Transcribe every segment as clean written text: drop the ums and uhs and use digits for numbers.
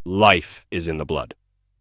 Life is in the blood.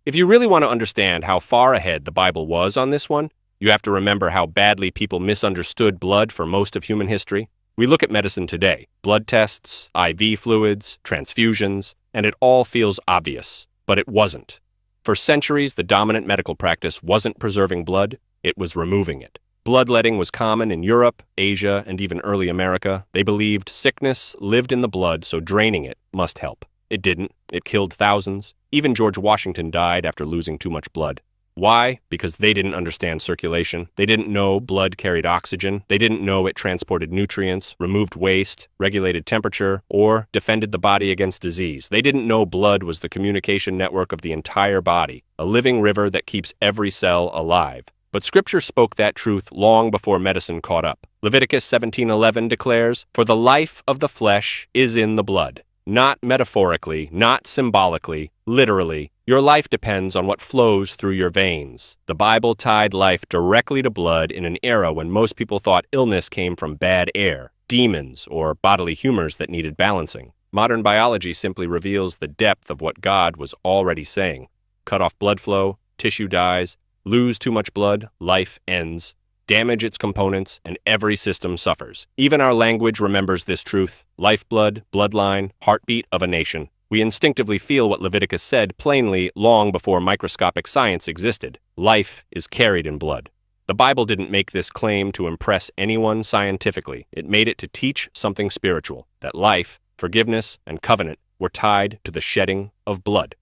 If you really want to understand how far ahead the Bible was on this one, you have to remember how badly people misunderstood blood for most of human history. We look at medicine today, blood tests, IV fluids, transfusions, and it all feels obvious, but it wasn't. For centuries, the dominant medical practice wasn't preserving blood, it was removing it. Bloodletting was common in Europe, Asia, and even early America. They believed sickness lived in the blood, so draining it must help. It didn't. It killed thousands. Even George Washington died after losing too much blood. Why? Because they didn't understand circulation. They didn't know blood carried oxygen. They didn't know it transported nutrients, removed waste, regulated temperature, or defended the body against disease. They didn't know blood was the communication network of the entire body, a living river that keeps every cell alive. But Scripture spoke that truth long before medicine caught up. Leviticus 17:11 declares, "For the life of the flesh is in the blood." Not metaphorically, not symbolically, literally. Your life depends on what flows through your veins. The Bible tied life directly to blood in an era when most people thought illness came from bad air, demons, or bodily humors that needed balancing. Modern biology simply reveals the depth of what God was already saying. Cut off blood flow, tissue dies, lose too much blood, life ends. Damage its components, and every system suffers. Even our language remembers this truth. Lifeblood, bloodline, heartbeat of a nation. We instinctively feel what Leviticus said plainly long before microscopic science existed. Life is carried in blood. The Bible didn't make this claim to impress anyone scientifically. It made it to teach something spiritual, that life, forgiveness, and covenant were tied to the shedding of blood.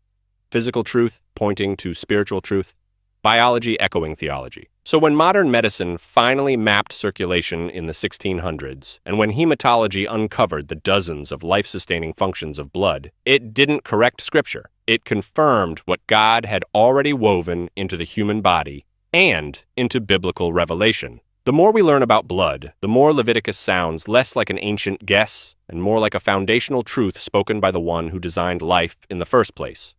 Physical truth pointing to spiritual truth. Biology echoing theology. So when modern medicine finally mapped circulation in the 1600s, and when hematology uncovered the dozens of life-sustaining functions of blood, it didn't correct Scripture. It confirmed what God had already woven into the human body and into biblical revelation. The more we learn about blood, the more Leviticus sounds less like an ancient guess and more like a foundational truth spoken by the one who designed life in the first place.